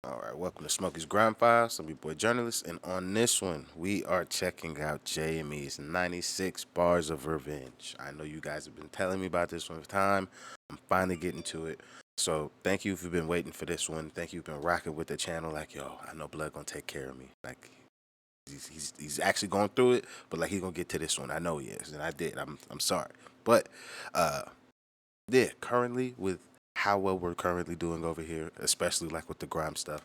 All right, welcome to Smokey's Grime Files. I'm your boy Jurnalist, and on this one, we are checking out JME's 96 Bars of Revenge. I know you guys have been telling me about this one for time. I'm finally getting to it. So thank you if you've been waiting for this one. Thank you for been rocking with the channel. Like, yo, I know Blood gonna take care of me. Like, he's actually going through it, but like he's gonna get to this one. I know he is, and I did. I'm sorry, but yeah, currently with how well we're currently doing over here, especially like with the grime stuff,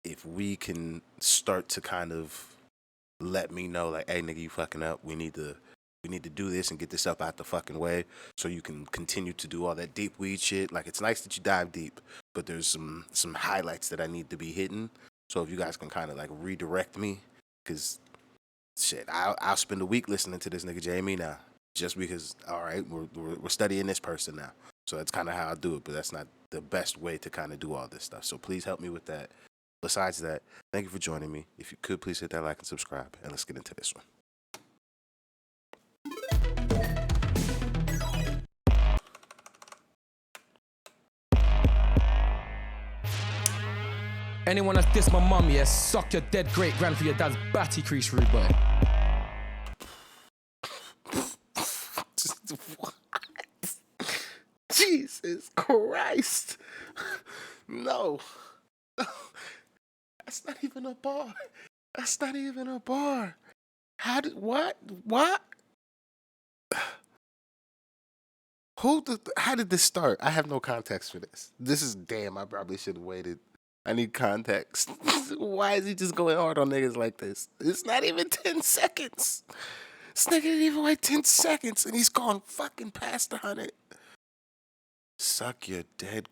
if we can start to kind of let me know, like, hey nigga, you fucking up. We need to do this and get this up out the fucking way so you can continue to do all that deep weed shit. Like, it's nice that you dive deep, but there's some highlights that I need to be hitting. So if you guys can kind of like redirect me, because shit, I'll spend a week listening to this nigga JME now, just because. All right, we're studying this person now, so that's kind of how I do it. But that's not the best way to kind of do all this stuff. So please help me with that. Besides that, thank you for joining me. If you could please hit that like and subscribe, and let's get into this one. Anyone that's dissed my mum, yeah, suck your dead great grand for your dad's batty crease, rude boy. What? Jesus Christ! No, that's not even a bar. That's not even a bar. How did what? What? How did this start? I have no context for this. This is damn. I probably should have waited. I need context. Why is he just going hard on niggas like this? It's not even 10 seconds. This nigga didn't even wait 10 seconds and he's gone fucking past 100. Suck your dead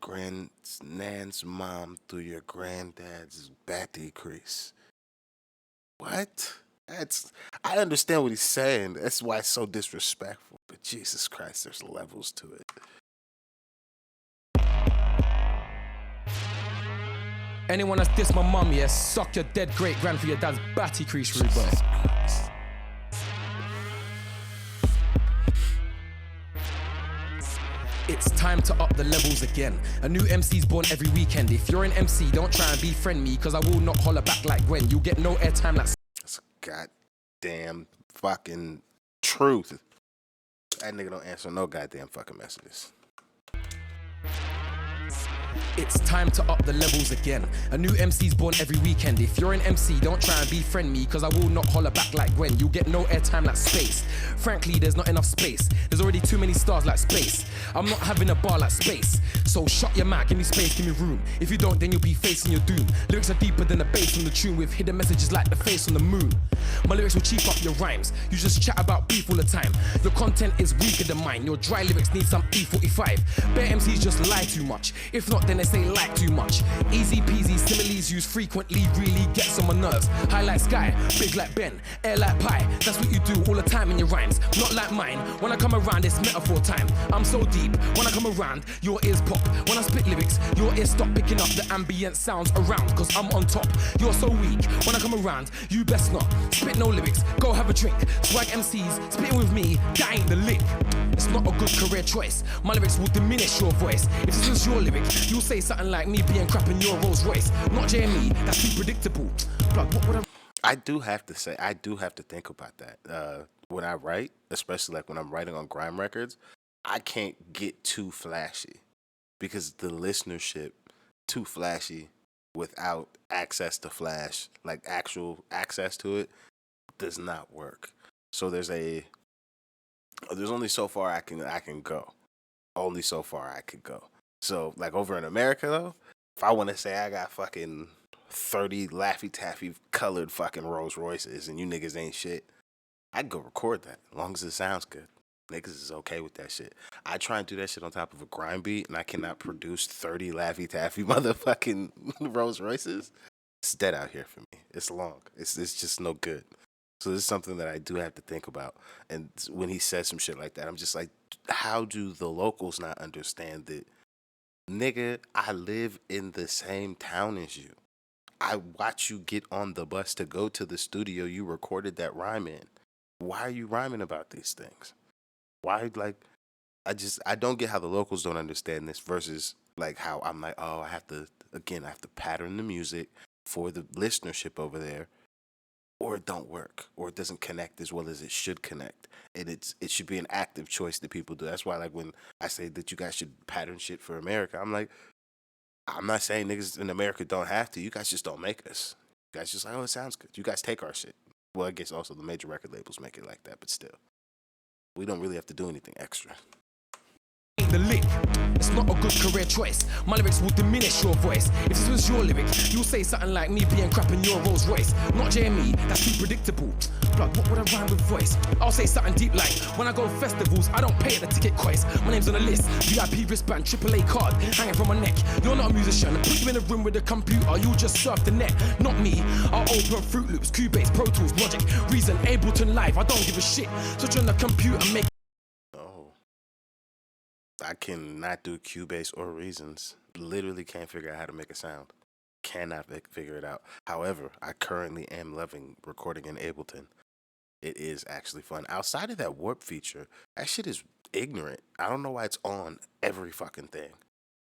nan's mom through your granddad's batty crease. What? I understand what he's saying. That's why it's so disrespectful. But Jesus Christ, there's levels to it. Anyone that's dissed my mum, yeah, suck your dead great grand for your dad's batty crease, rude boy. It's time to up the levels again. A new MC's born every weekend. If you're an MC, don't try and befriend me, cause I will not holler back like Gwen. You'll get no airtime like... That's goddamn fucking truth. That nigga don't answer no goddamn fucking messages. It's time to up the levels again. A new MC's born every weekend. If you're an MC, don't try and befriend me, cause I will not holler back like Gwen. You'll get no airtime like space. Frankly, there's not enough space. There's already too many stars like space. I'm not having a bar like space. So shut your mouth, give me space, give me room. If you don't, then you'll be facing your doom. Lyrics are deeper than the bass on the tune, with hidden messages like the face on the moon. My lyrics will cheap up your rhymes. You just chat about beef all the time. Your content is weaker than mine. Your dry lyrics need some E45. Bare MCs just lie too much. If not, then they say like too much. Easy peasy, similes used frequently really gets on my nerves. High like sky, big like Ben, air like pie. That's what you do all the time in your rhymes. Not like mine. When I come around, it's metaphor time. I'm so deep. When I come around, your ears pop. When I spit lyrics, your ears stop picking up the ambient sounds around, cause I'm on top. You're so weak. When I come around, you best not spit no lyrics. Go have a drink. Swag MCs, spitting with me, that ain't the lick. It's not a good career choice. My lyrics will diminish your voice. If this was your lyric, you'll say something like me being crap in your Rolls Royce. Not JME, that's too predictable. Blood, what would I do have to say, I do have to think about that. When I write, especially like when I'm writing on grime records, I can't get too flashy because the listenership too flashy without access to flash, like actual access to it, does not work. So there's only so far I can go. Only so far I could go. So like over in America though, if I want to say I got fucking 30 Laffy Taffy colored fucking Rolls Royces and you niggas ain't shit, I'd go record that as long as it sounds good. Niggas is okay with that shit. I try and do that shit on top of a grime beat and I cannot produce 30 Laffy Taffy motherfucking Rolls Royces. It's dead out here for me. It's long. It's just no good. So this is something that I do have to think about. And when he says some shit like that, I'm just like, how do the locals not understand that, nigga, I live in the same town as you. I watch you get on the bus to go to the studio you recorded that rhyme in. Why are you rhyming about these things? Why, like, I don't get how the locals don't understand this versus like how I'm like, oh, I have to again, I have to pattern the music for the listenership over there, or it don't work, or it doesn't connect as well as it should connect. And it should be an active choice that people do. That's why, like, when I say that you guys should pattern shit for America, I'm like, I'm not saying niggas in America don't have to. You guys just don't make us. You guys just like, oh, it sounds good. You guys take our shit. Well, I guess also the major record labels make it like that, but still, we don't really have to do anything extra. The lick. It's not a good career choice. My lyrics will diminish your voice. If this was your lyric, you'll say something like me being crap in your Rolls Royce. Not JME, that's too predictable. Blood, what would I rhyme with voice? I'll say something deep like, when I go to festivals, I don't pay at the ticket price. My name's on the list, VIP wristband, AAA card, hanging from my neck. You're not a musician, put you in a room with a computer, you'll just surf the net. Not me, I'll open Fruit Loops, Cubase, Pro Tools, Logic, Reason, Ableton Live, I don't give a shit. Switch on the computer, make I cannot do Cubase or Reasons. Literally can't figure out how to make a sound. Cannot figure it out. However, I currently am loving recording in Ableton. It is actually fun. Outside of that warp feature, that shit is ignorant. I don't know why it's on every fucking thing.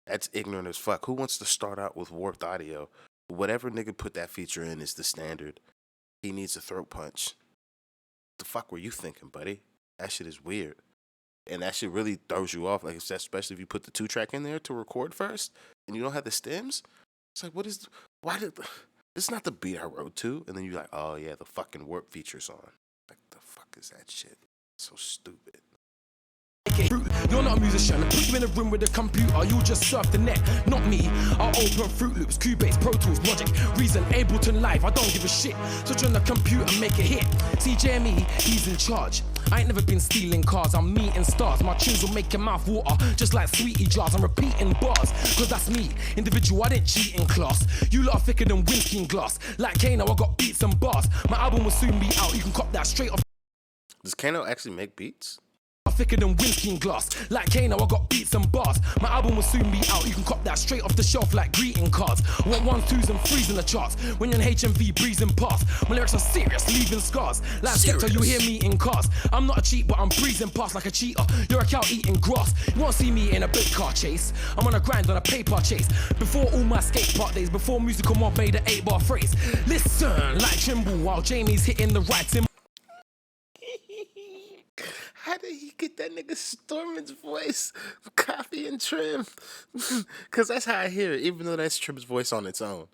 That's ignorant as fuck. Who wants to start out with warped audio? Whatever nigga put that feature in is the standard. He needs a throat punch. The fuck were you thinking, buddy? That shit is weird. And that shit really throws you off, like especially if you put the 2-track in there to record first, and you don't have the stems. It's like, this is not the beat I wrote to, and then you're like, oh yeah, the fucking warp feature's on. Like, the fuck is that shit? So stupid. You're not a musician, put you in a room with a computer, you'll just surf the net. Not me, I'll open Fruit Loops, Cubase, Pro Tools, Logic, Reason, Ableton Live, I don't give a shit. Switch on the computer, make a hit. See JME, he's in charge. I ain't never been stealing cars, I'm meeting stars. My tunes will make your mouth water, just like sweetie jars. I'm repeating bars, cause that's me. Individual, I didn't cheat in class. You lot are thicker than whiskey in glass. Like Kano, I got beats and bars. My album will soon be out, you can cop that straight off. Does Kano actually make beats? Thicker than whiskey in glass. Like Kano, I got beats and bars. My album will soon be out, you can cop that straight off the shelf like greeting cards. I want 1s, 2s and 3s in the charts. When you're in HMV breezing past, my lyrics are serious, leaving scars. Like Skepta, you hear me in cars. I'm not a cheat, but I'm breezing past like a cheater. You're a cow eating grass. You won't see me in a big car chase. I'm on a grind on a paper chase. Before all my skate park days, before musical mob made an 8-bar phrase. Listen, like Trimble, while Jamie's hitting the right cymbal. How did he get that nigga Stormin's voice? Copy and Trim. Because that's how I hear it, even though that's Trim's voice on its own.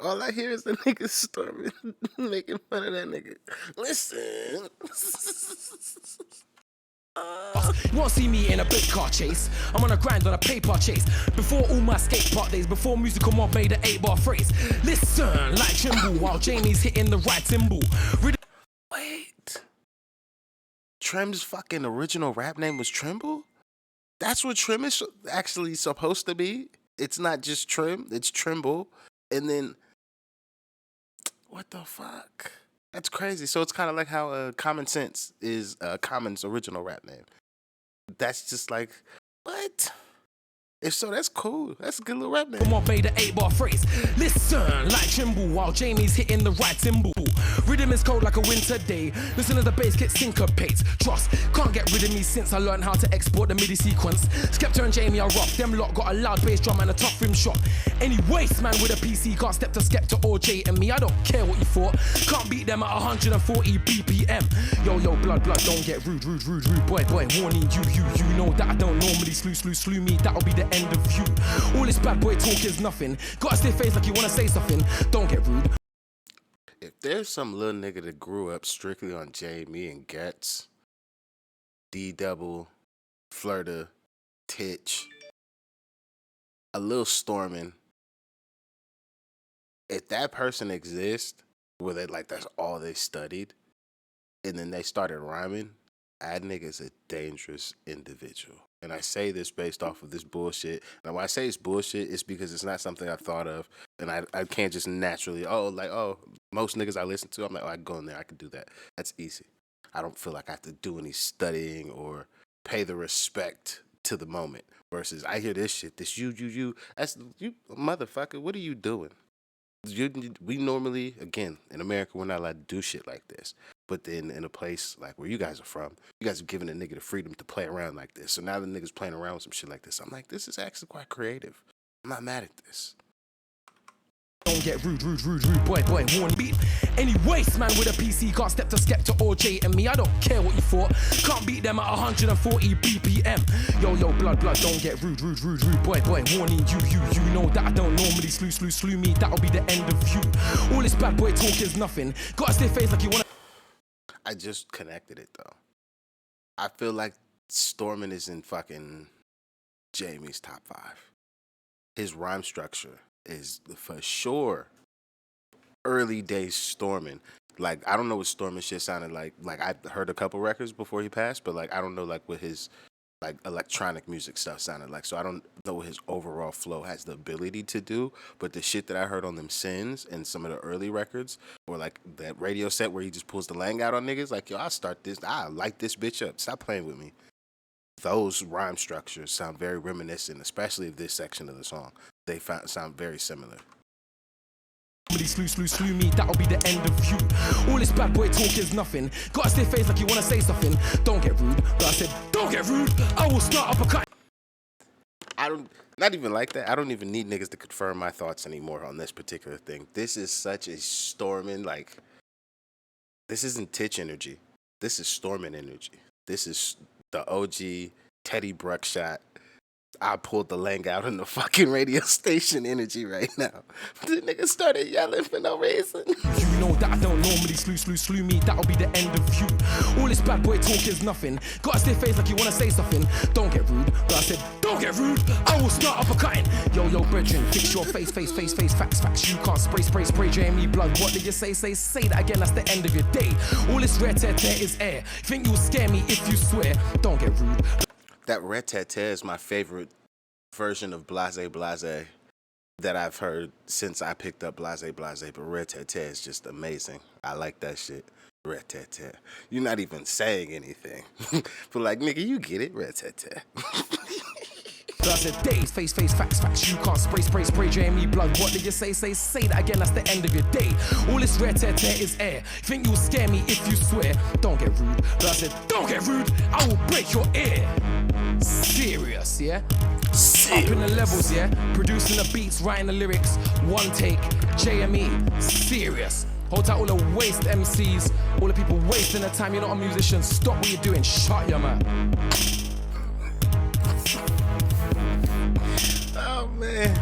All I hear is the nigga Stormin making fun of that nigga. Listen. You won't see me in a big car chase. I'm on a grind on a paper chase. Before all my skate park days, before musical mob made an 8-bar phrase. Listen, like Trimble, while Jamie's hitting the right cymbal. Wait. Trim's fucking original rap name was Trimble? That's what Trim is actually supposed to be? It's not just Trim, it's Trimble. And then, what the fuck? That's crazy. So it's kind of like how Common Sense is Common's original rap name. That's just like, what? If so, that's cool. That's a good little rap name. Come on, made an 8-bar phrase. Listen, like Trimble, while Jamie's hitting the right cymbal. Rhythm is cold like a winter day. Listen as the bass gets syncopates. Trust, can't get rid of me since I learned how to export the MIDI sequence. Skepta and Jamie are rough. Them lot got a loud bass drum and a tough rim shot. Any waste man with a PC can't step to Skepta or JME. I don't care what you thought. Can't beat them at 140 BPM. Yo, blood, don't get rude. Boy, warning you know that I don't normally slew me. That'll be the end of you. All this bad boy talk is nothing. Gotta stay face like you wanna say something. Don't get rude. If there's some little nigga that grew up strictly on JME and Gets, D-Double, Flirta, Titch, a little Stormin', if that person exists, where they like that's all they studied, and then they started rhyming, that nigga's a dangerous individual. And I say this based off of this bullshit. Now, when I say it's bullshit, it's because it's not something I've thought of. And I can't just naturally, most niggas I listen to, I'm like, I can go in there, I can do that. That's easy. I don't feel like I have to do any studying or pay the respect to the moment. Versus, I hear this shit, this you, that's you, motherfucker, what are you doing? We normally, again, in America, we're not allowed to do shit like this. But then in a place like where you guys are from, you guys are giving a nigga the freedom to play around like this. So now the nigga's playing around with some shit like this. I'm like, this is actually quite creative. I'm not mad at this. Don't get rude, boy, warn beat. Anyways, man with a PC can't step to Skepta or JME. I don't care what you thought. Can't beat them at 140 BPM. Yo, blood, don't get rude, boy, warning you know that I don't normally slew me. That'll be the end of you. All this bad boy talk is nothing. Gotta stay face like you wanna. I just connected it though. I feel like Stormin is in fucking JME's top 5. His rhyme structure is for sure early days Stormin. Like, I don't know what Stormin shit sounded like. Like, I heard a couple records before he passed, but like I don't know like what his like electronic music stuff sounded like. So I don't know what his overall flow has the ability to do. But the shit that I heard on them Sins and some of the early records, or like that radio set where he just pulls the lang out on niggas, like, yo, I start this, I light this bitch up. Stop playing with me. Those rhyme structures sound very reminiscent, especially of this section of the song. They sound very similar. Slew me, that'll be the end of you. All this bad boy talk is nothing. Gotta stay face like you wanna say something. Don't get rude, but I said, don't get rude. I will start up a cut. Not even like that. I don't even need niggas to confirm my thoughts anymore on this particular thing. This is such a Stormin', like, this isn't Titch energy. This is Stormin' energy. This is the OG Teddy Bruckshot. I pulled the lang out on the fucking radio station energy right now. The nigga started yelling for no reason. You know that I don't normally slew me. That'll be the end of you. All this bad boy talk is nothing. Gotta stay face like you wanna say something. Don't get rude, but I said, don't get rude. I will start up a cutting. Yo, brethren, fix your face, facts. You can't spray, JME blood. What did you say? Say that again, that's the end of your day. All this red tear is air. Think you'll scare me if you swear. Don't get rude. That red tete is my favorite version of Blase that I've heard since I picked up Blase. But red tete is just amazing. I like that shit. Red tete. You're not even saying anything. But like, nigga, you get it? Red tete. I said days, face, facts. You can't spray, JME blood. What did you say? Say that again, that's the end of your day. All this red tear is air. Think you'll scare me if you swear. Don't get rude. But I said, don't get rude. I will break your ear. Serious, yeah? Serious. Up in the levels, yeah? Producing the beats, writing the lyrics. One take, JME. Serious. Hold tight all the waste MCs. All the people wasting their time. You're not a musician. Stop what you're doing. Shut your mouth. Oh, man.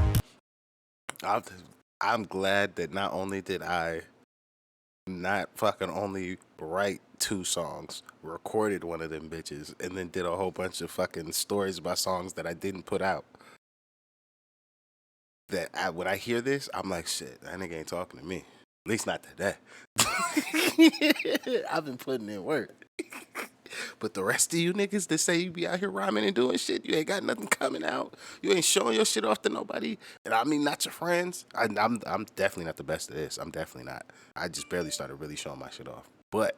I'm glad that not only did I not fucking only write 2 songs, recorded one of them bitches, and then did a whole bunch of fucking stories about songs that I didn't put out. That when I hear this, I'm like, shit, that nigga ain't talking to me. At least not today. I've been putting in work. But the rest of you niggas that say you be out here rhyming and doing shit, you ain't got nothing coming out. You ain't showing your shit off to nobody. And I mean, not your friends. I'm definitely not the best at this. I'm definitely not. I just barely started really showing my shit off. But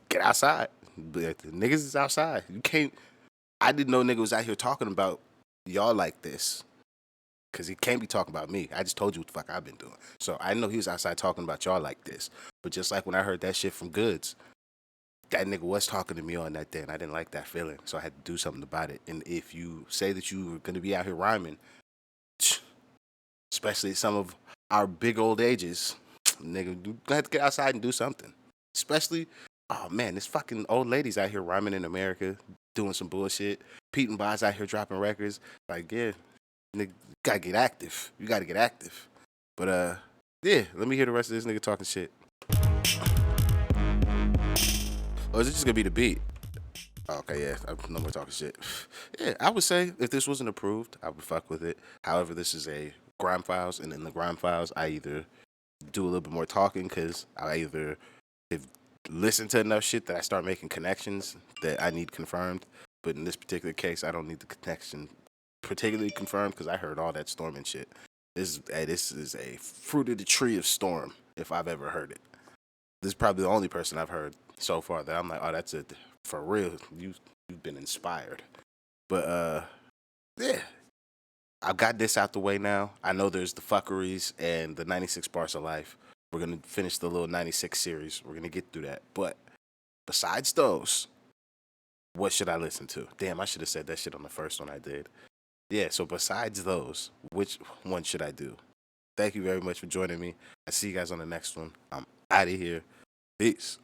get outside. The niggas is outside. You can't. I didn't know nigga was out here talking about y'all like this. Because he can't be talking about me. I just told you what the fuck I've been doing. So I know he was outside talking about y'all like this. But just like when I heard that shit from Goods, that nigga was talking to me on that day, and I didn't like that feeling, so I had to do something about it. And if you say that you were going to be out here rhyming, especially at some of our big old ages, nigga, you have to get outside and do something. Especially, oh man, this fucking old ladies out here rhyming in America, doing some bullshit. Pete and Boz out here dropping records. Like, yeah, nigga, you gotta get active. You gotta get active. But, yeah, let me hear the rest of this nigga talking shit. Or is it just gonna be the beat? Okay, yeah, no more talking shit. Yeah, I would say if this wasn't approved, I would fuck with it. However, this is a Grime Files, and in the Grime Files, I either do a little bit more talking because I either have listened to enough shit that I start making connections that I need confirmed. But in this particular case, I don't need the connection particularly confirmed because I heard all that Stormin' shit. This is a fruit of the tree of Storm, if I've ever heard it. This is probably the only person I've heard so far that I'm like, oh, that's it. For real, you've been inspired. But, yeah. I've got this out the way now. I know there's the fuckeries and the 96 Bars of Life. We're going to finish the little 96 series. We're going to get through that. But besides those, what should I listen to? Damn, I should have said that shit on the first one I did. Yeah, so besides those, which one should I do? Thank you very much for joining me. I see you guys on the next one. I'm out of here. Peace.